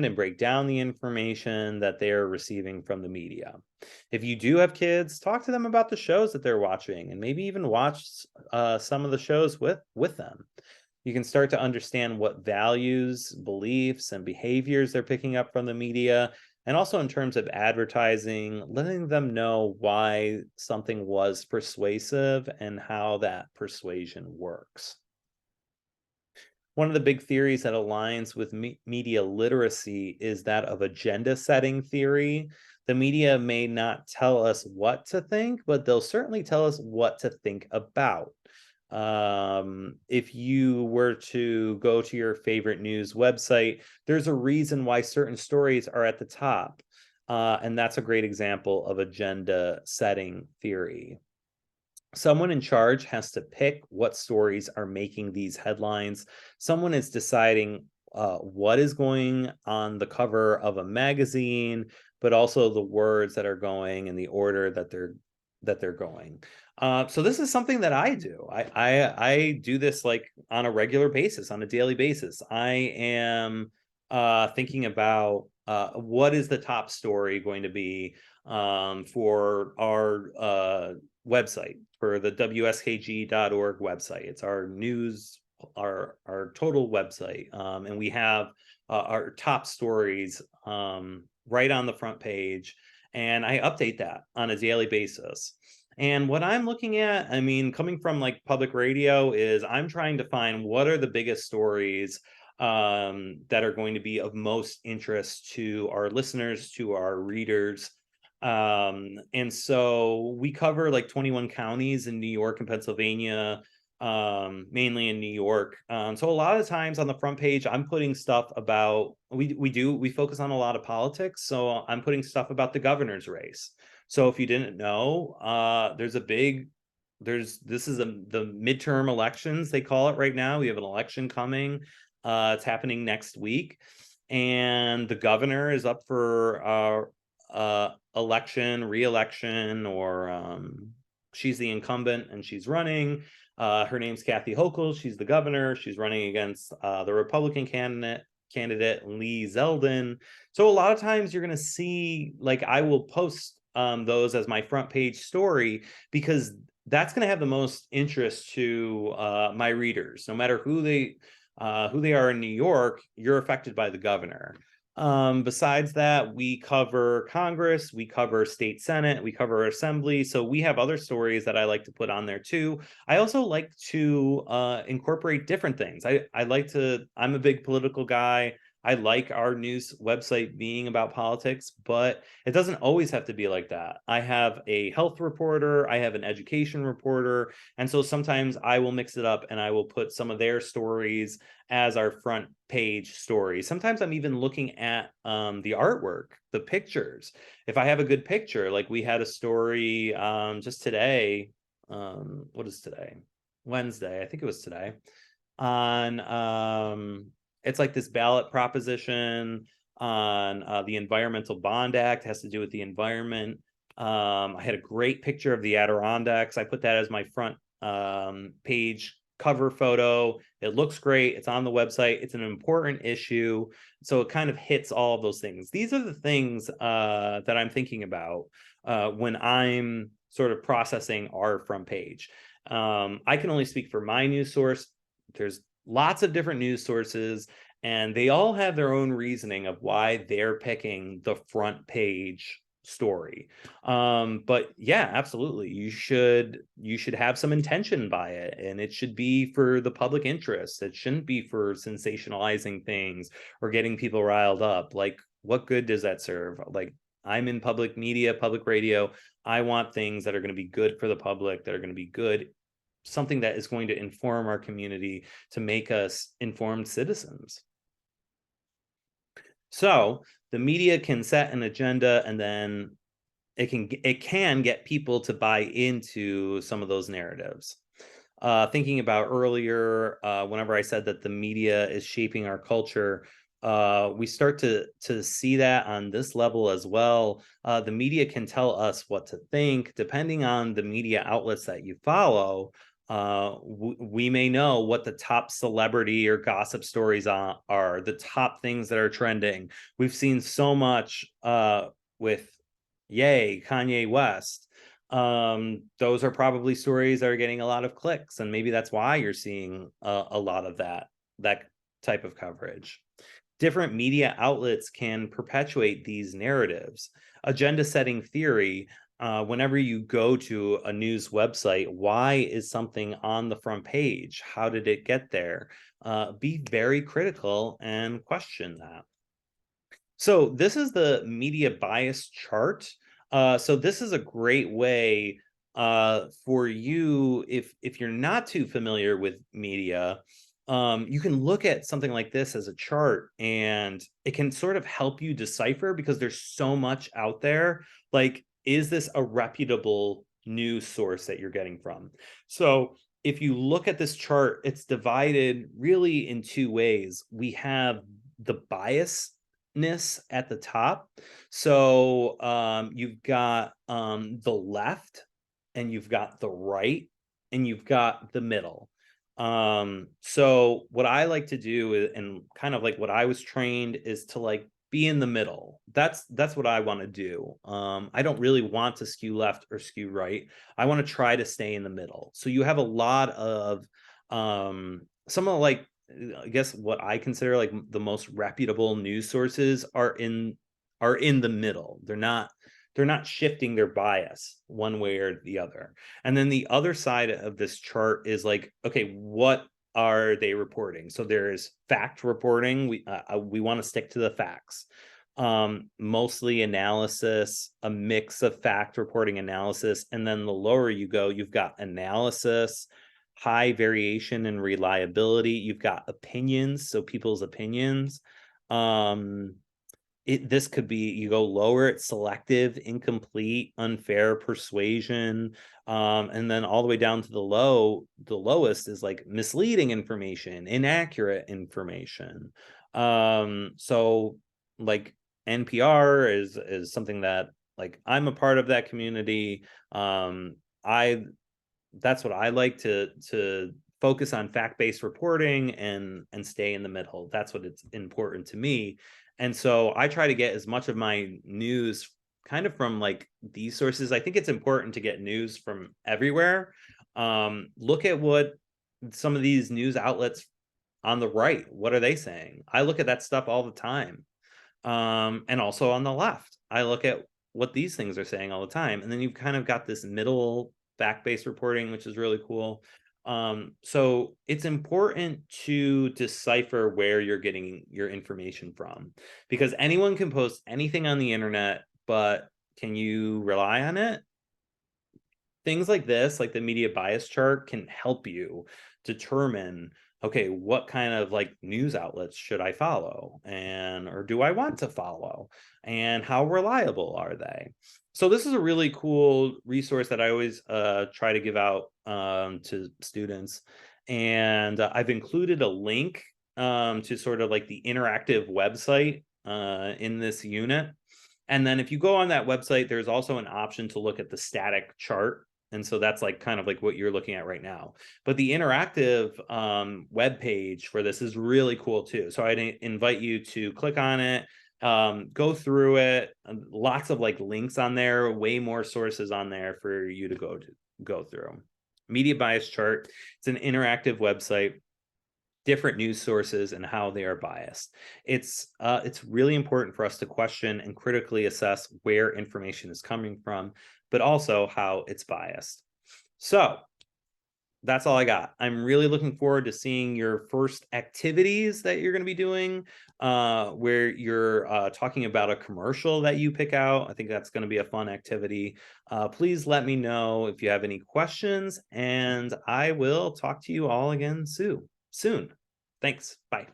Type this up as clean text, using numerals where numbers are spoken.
and break down the information that they're receiving from the media. If you do have kids, talk to them about the shows that they're watching and maybe even watch some of the shows with them. You can start to understand what values, beliefs, and behaviors they're picking up from the media. And also in terms of advertising, letting them know why something was persuasive and how that persuasion works. One of the big theories that aligns with media literacy is that of agenda setting theory. The media may not tell us what to think, but they'll certainly tell us what to think about. If you were to go to your favorite news website, there's a reason why certain stories are at the top. And that's a great example of agenda setting theory. Someone in charge has to pick what stories are making these headlines. Someone is deciding what is going on the cover of a magazine, but also the words that are going and the order that they're going. So this is something that I do. I do this like on a regular basis, on a daily basis. I am thinking about what is the top story going to be for our website, for the WSKG.org website. It's our news, our total website, and we have our top stories right on the front page, and I update that on a daily basis. And what I'm looking at, I mean, coming from like public radio, is I'm trying to find what are the biggest stories that are going to be of most interest to our listeners, to our readers. And so we cover like 21 counties in New York and Pennsylvania, mainly in New York. So a lot of times on the front page, I'm putting stuff about, we focus on a lot of politics. So I'm putting stuff about the governor's race. So if you didn't know, this is the midterm elections, they call it right now. We have an election coming. It's happening next week. And the governor is up for election, re-election, or she's the incumbent and she's running. Her name's Kathy Hochul. She's the governor. She's running against the Republican candidate Lee Zeldin. So a lot of times you're going to see, like, I will post those as my front page story because that's going to have the most interest to my readers. No matter who they are in New York, you're affected by the governor. Besides that, we cover Congress, we cover state Senate, we cover assembly. So we have other stories that I like to put on there too. I also like to incorporate different things. I'm a big political guy. I like our news website being about politics, but it doesn't always have to be like that. I have a health reporter, I have an education reporter, and so sometimes I will mix it up and I will put some of their stories as our front page story. Sometimes I'm even looking at the artwork, the pictures. If I have a good picture, like we had a story just today. What is today? Wednesday, I think it was today. On it's like this ballot proposition on the Environmental Bond Act. It has to do with the environment. I had a great picture of the Adirondacks. I put that as my front page cover photo. It looks great. It's on the website. It's an important issue. So it kind of hits all of those things. These are the things that I'm thinking about when I'm sort of processing our front page. I can only speak for my news source. There's lots of different news sources, and they all have their own reasoning of why they're picking the front page story. But yeah, absolutely, you should have some intention by it, and it should be for the public interest. It shouldn't be for sensationalizing things or getting people riled up. Like, what good does that serve? Like, I'm in public media, public radio. I want things that are going to be good for the public, that are going to be good, something that is going to inform our community, to make us informed citizens. So the media can set an agenda, and then it can get people to buy into some of those narratives. Thinking about earlier, whenever I said that the media is shaping our culture, we start to see that on this level as well. The media can tell us what to think. Depending on the media outlets that you follow, We may know what the top celebrity or gossip stories are, the top things that are trending. We've seen so much with Kanye West. Those are probably stories that are getting a lot of clicks, and maybe that's why you're seeing a lot of that type of coverage. Different media outlets can perpetuate these narratives. Agenda setting theory, whenever you go to a news website, why is something on the front page? How did it get there? Be very critical and question that. So this is the media bias chart. So this is a great way for you, if you're not too familiar with media, you can look at something like this as a chart, and it can sort of help you decipher, because there's so much out there. Like, is this a reputable news source that you're getting from? So if you look at this chart, it's divided really in two ways. We have the bias at the top. So you've got the left, and you've got the right, and you've got the middle. So what I like to do, and kind of like what I was trained, is to like be in the middle. That's what I want to do. I don't really want to skew left or skew right. I want to try to stay in the middle. So you have a lot of some of, like, I guess what I consider like the most reputable news sources are in the middle. They're not shifting their bias one way or the other. And then the other side of this chart is like, okay, what are they reporting? So there's fact reporting. We want to stick to the facts. Mostly analysis, a mix of fact reporting, analysis, and then the lower you go, you've got analysis, high variation and reliability. You've got opinions, so people's opinions. This could be, you go lower, it's selective, incomplete, unfair, persuasion, and then all the way down to the lowest is like misleading information, inaccurate information. So like NPR is something that, like, I'm a part of that community. I That's what I like to focus on, fact-based reporting, and stay in the middle. That's what it's important to me. And so I try to get as much of my news kind of from like these sources. I think it's important to get news from everywhere. Look at what some of these news outlets on the right, what are they saying? I look at that stuff all the time. And also on the left, I look at what these things are saying all the time. And then you've kind of got this middle fact-based reporting, which is really cool. So it's important to decipher where you're getting your information from, because anyone can post anything on the internet, but can you rely on it? Things like this, like the media bias chart, can help you determine, okay, what kind of like news outlets should I follow, and or do I want to follow, and how reliable are they? So this is a really cool resource that I always try to give out to students, and I've included a link to sort of like the interactive website in this unit. And then if you go on that website, there's also an option to look at the static chart. And so that's like kind of like what you're looking at right now. But the interactive web page for this is really cool too. So I'd invite you to click on it, go through it. Lots of like links on there, way more sources on there for you to go through. Media bias chart. It's an interactive website, different news sources and how they are biased. It's really important for us to question and critically assess where information is coming from, but also how it's biased. So that's all I got. I'm really looking forward to seeing your first activities that you're going to be doing, where you're talking about a commercial that you pick out. I think that's going to be a fun activity. Please let me know if you have any questions, and I will talk to you all again soon. Thanks. Bye.